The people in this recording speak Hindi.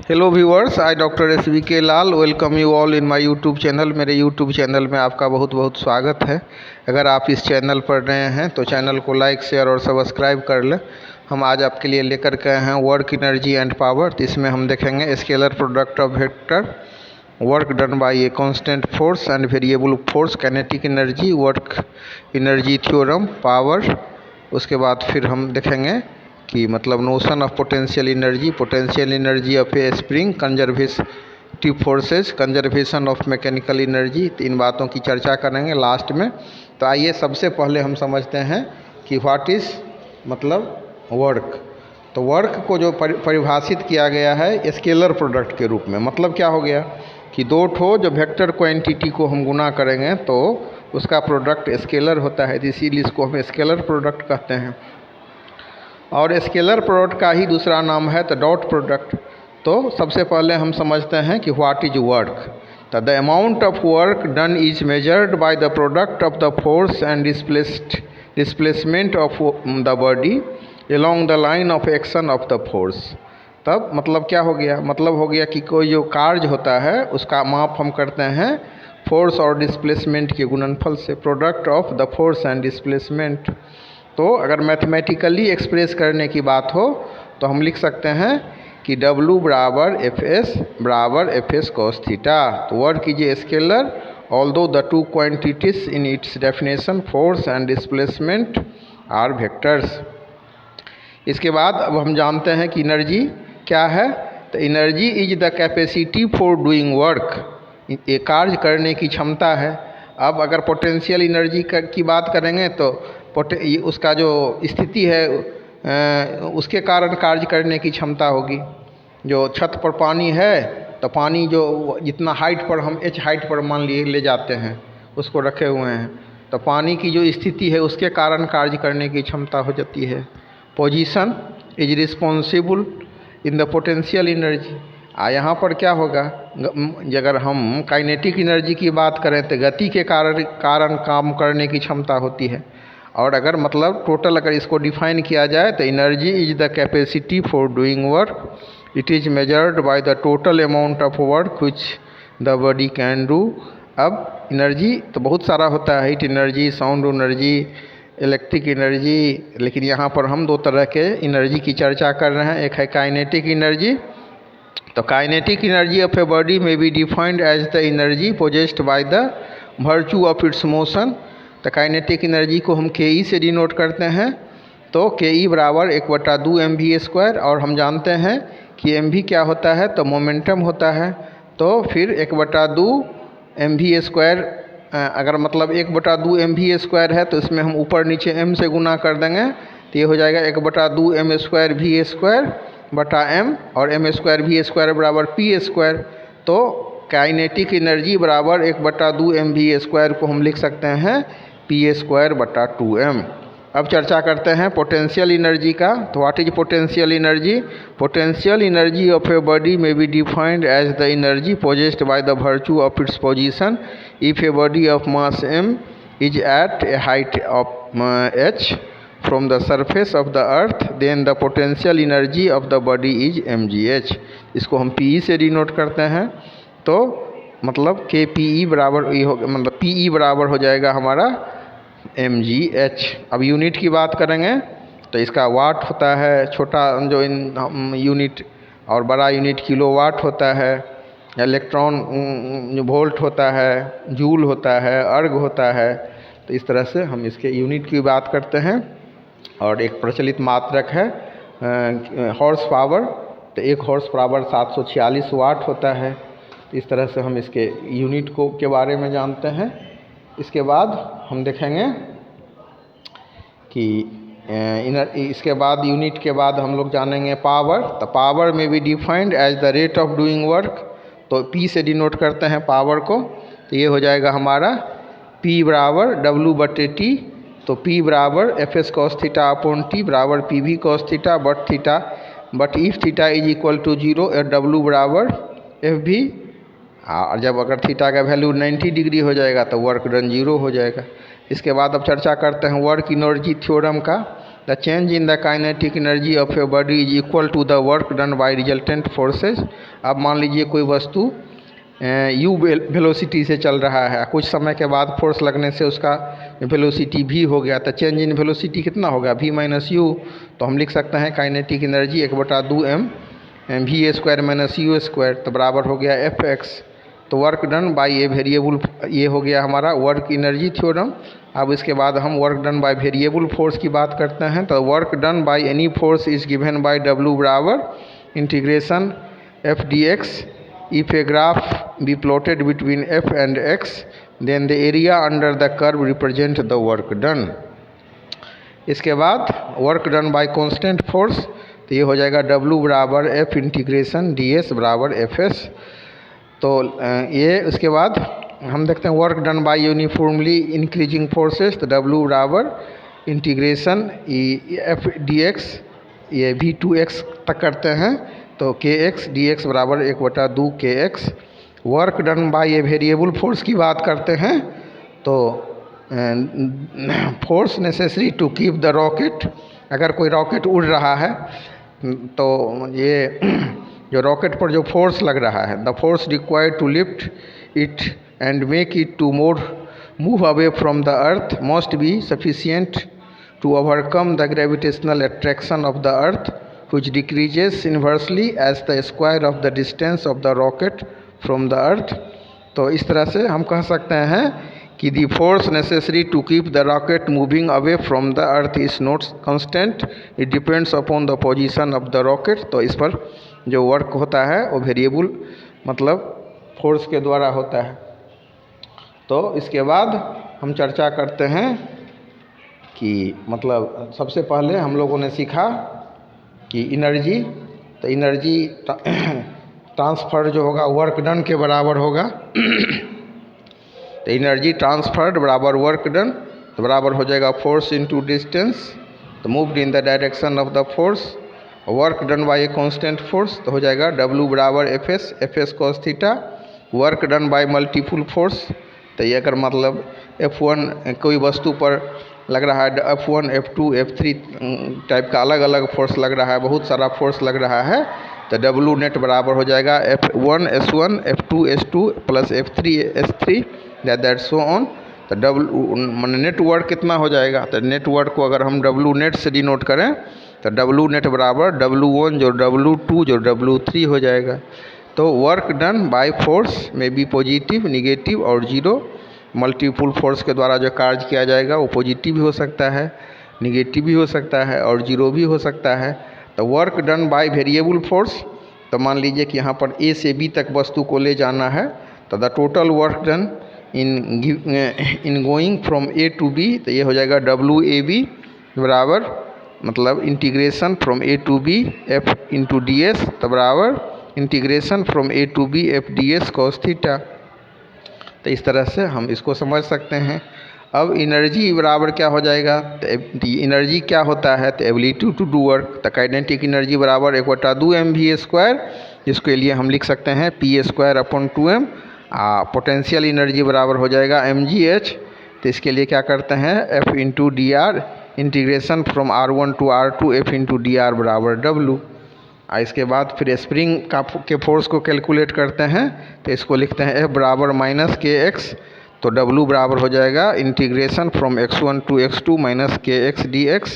Hello viewers, I doctor SVK Lal welcome you all in my YouTube channel. मेरे यूट्यूब चैनल में आपका बहुत बहुत स्वागत है। अगर आप इस चैनल पर नए हैं तो चैनल को लाइक शेयर और सब्सक्राइब कर लें। हम आज आपके लिए लेकर के हैं वर्क एनर्जी एंड पावर। तो इसमें हम देखेंगे scalar product of vector, work done by a constant force and variable force, kinetic energy, work energy theorem, power. उसके बाद फिर हम देखेंगे कि मतलब notion of potential energy of a spring, conservative forces, conservation of mechanical energy. इन बातों की चर्चा करेंगे लास्ट में। तो आइए सबसे पहले हम समझते हैं कि व्हाट इज़ मतलब वर्क। तो वर्क को जो परिभाषित किया गया है स्केलर प्रोडक्ट के रूप में। मतलब क्या हो गया कि दो ठो जो वेक्टर क्वांटिटी को हम गुना करेंगे तो उसका प्रोडक्ट स्केलर होता है, इसीलिए इसको हम स्केलर प्रोडक्ट कहते हैं। और स्केलर प्रोडक्ट का ही दूसरा नाम है तो डॉट प्रोडक्ट। तो सबसे पहले हम समझते हैं कि व्हाट इज वर्क। तो the amount of work done is measured by the product of the force and displacement of the body along the line of action of the force. तब मतलब क्या हो गया, मतलब हो गया कि कोई जो कार्य होता है उसका माप हम करते हैं फोर्स और डिस्प्लेसमेंट के गुणनफल से, product of the force and displacement. तो अगर मैथमेटिकली एक्सप्रेस करने की बात हो तो हम लिख सकते हैं कि W बराबर एफ एस कॉस थीटा। तो work is a scalar although the two quantities in its definition force and displacement are vectors. इसके बाद अब हम जानते हैं कि एनर्जी क्या है। तो energy is the capacity for doing work, ये कार्य करने की क्षमता है। अब अगर पोटेंशियल एनर्जी की बात करेंगे तो उसका जो स्थिति है उसके कारण कार्य करने की क्षमता होगी। जो छत पर पानी है तो पानी जो जितना हाइट पर हम h हाइट पर मान लिए ले जाते हैं उसको रखे हुए हैं, तो पानी की जो स्थिति है उसके कारण कार्य करने की क्षमता हो जाती है। Position is responsible in the potential energy. यहाँ पर क्या होगा, अगर हम काइनेटिक एनर्जी की बात करें तो गति के कारण काम करने की क्षमता होती है। और अगर मतलब टोटल अगर इसको डिफाइन किया जाए तो energy is the capacity for doing work, it is measured by the total amount of work which the body can do. अब एनर्जी तो बहुत सारा होता है, heat energy, sound energy, electric energy, लेकिन यहाँ पर हम दो तरह के एनर्जी की चर्चा कर रहे हैं। एक है काइनेटिक एनर्जी। तो kinetic energy of a body may be defined as the energy possessed by the virtue of its motion. तो काइनेटिक एनर्जी को हम KE से डिनोट करते हैं। तो KE बराबर 1/2 mv²। और हम जानते हैं कि mv क्या होता है, तो मोमेंटम होता है। तो फिर 1/2 mv², अगर मतलब 1/2 mv² है तो इसमें हम ऊपर नीचे m से गुना कर देंगे तो ये हो जाएगा 1/2 m² v² बटा m, और m² v² बराबर p²। तो काइनेटिक एनर्जी बराबर 1/2 mv² को हम लिख सकते हैं p² बटा 2m। अब चर्चा करते हैं पोटेंशियल एनर्जी का। तो what is potential energy. Potential energy of a body may be defined as the energy possessed by the virtue of its position. If a body of mass m is at a height of h from the surface of the earth then the potential energy of the body is mgh। इसको हम PE से डिनोट करते हैं। तो मतलब KPE बराबर मतलब PE बराबर हो जाएगा हमारा mgh। अब यूनिट की बात करेंगे तो इसका वाट होता है, छोटा जो यूनिट, और बड़ा यूनिट किलोवाट होता है, इलेक्ट्रॉन वोल्ट होता है, जूल होता है, अर्ग होता है। तो इस तरह से हम इसके यूनिट की बात करते हैं। और एक प्रचलित मात्रक है हॉर्स पावर। तो 1 हॉर्स पावर 746 वाट होता है। तो इस तरह से हम इसके यूनिट को के बारे में जानते हैं। इसके बाद हम देखेंगे कि इसके बाद यूनिट के बाद हम लोग जानेंगे पावर। तो पावर में भी defined as the rate of doing work. तो P से डिनोट करते हैं पावर को। तो ये हो जाएगा हमारा P बराबर W/T। तो P बराबर Fs cos theta upon T बराबर PV cos theta but if theta is equal to 0 और W बराबर FV। और जब अगर थीटा का वैल्यू 90 डिग्री हो जाएगा तो वर्क डन 0 हो जाएगा। इसके बाद अब चर्चा करते हैं वर्क एनर्जी थ्योरम का। The change in the kinetic energy of a body is equal to the work done by resultant forces. अब मान लीजिए कोई वस्तु u वेलोसिटी से चल रहा है, कुछ समय के बाद फोर्स लगने से उसका वेलोसिटी v हो गया, तो चेंज इन वेलोसिटी कितना होगा v माइनस यू। तो हम लिख सकते हैं kinetic energy 1/2m v² minus u², तो बराबर हो गया Fx। तो work done by a variable, ये हो गया हमारा वर्क एनर्जी थ्योरम। अब इसके बाद हम work done by variable force की बात करते हैं। तो work done by any force is given by W बराबर integration F dx। If a graph be plotted between F and X then the area under the curve represent the work done. इसके बाद work done by constant force, तो ये हो जाएगा W बराबर F इंटीग्रेशन ds बराबर Fs। तो ये उसके बाद हम देखते हैं work done bye uniformly increasing forces, तो W बराबर इंटीग्रेशन F dx, ये V2x तक करते हैं, तो kx dx बराबर 1/2 kx। Work done by a variable force की बात करते हैं, तो force necessary to keep the rocket, अगर कोई रॉकेट उड़ रहा है तो ये जो रॉकेट पर जो फोर्स लग रहा है, the force required to lift it and make it to move away from the earth must be sufficient to overcome the gravitational attraction of the earth which decreases inversely as the square of the distance of the rocket from the earth। तो इस तरह से हम कह सकते हैं कि the force necessary to keep the rocket moving away from the earth is not constant, it depends upon the position of the rocket। तो इस पर जो वर्क होता है वो वेरिएबल मतलब फोर्स के द्वारा होता है। तो इसके बाद हम चर्चा करते हैं कि मतलब सबसे पहले हम लोगों ने सीखा कि एनर्जी, तो एनर्जी ट्रांसफ़र जो होगा वर्क डन के बराबर होगा। तो एनर्जी ट्रांसफर्ड बराबर वर्क डन, तो बराबर हो जाएगा फोर्स इनटू डिस्टेंस, तो moved in the direction of the force. Work done by a constant force, तो हो जाएगा W बराबर Fs cos theta. Work done bye multiple force, तो ये अगर मतलब F1 कोई वस्तु पर लग रहा है, F1 F2 F3 टाइप का अलग अलग फोर्स लग रहा है, बहुत सारा फोर्स लग रहा है, तो W नेट बराबर हो जाएगा F1 S1 F2 S2 plus F3 S3 that so on. तो मतलब नेटवर्क कितना हो जाएगा, तो नेटवर्क को अगर हम W नेट से डिनोट करें तो W नेट बराबर W1 जो W2 जो W3 हो जाएगा। तो वर्क डन बाय फोर्स में बी पॉजिटिव, निगेटिव और जीरो। मल्टीपल फोर्स के द्वारा जो कार्य किया जाएगा वो पॉजिटिव भी हो सकता है, निगेटिव भी हो सकता है और जीरो भी हो सकता है। तो work done by variable force, तो मान लीजिए कि यहाँ पर A से B तक वस्तु को ले जाना है, तो the total work done in going from A to B, तो ये हो जाएगा WAB बराबर मतलब integration from A to B F into ds, तो बराबर integration from A to B F ds cos theta. तो इस तरह से हम इसको समझ सकते हैं। अब एनर्जी बराबर क्या हो जाएगा, तो एनर्जी क्या होता है, तो एबिलिटी टू डू वर्क। तो काइनेटिक एनर्जी बराबर 1/2 mv², जिसके लिए हम लिख सकते हैं p²/2m। पोटेंशियल एनर्जी बराबर हो जाएगा mgh। तो इसके लिए क्या करते हैं F into dr integration from r1 to r2 F into dr बराबर W। इसके बाद फिर स्प्रिंग का के फोर्स को कैलकुलेट करते हैं, तो इसको लिखते हैं F बराबर माइनस kx, तो W बराबर हो जाएगा integration from x1 to x2 minus kx dx।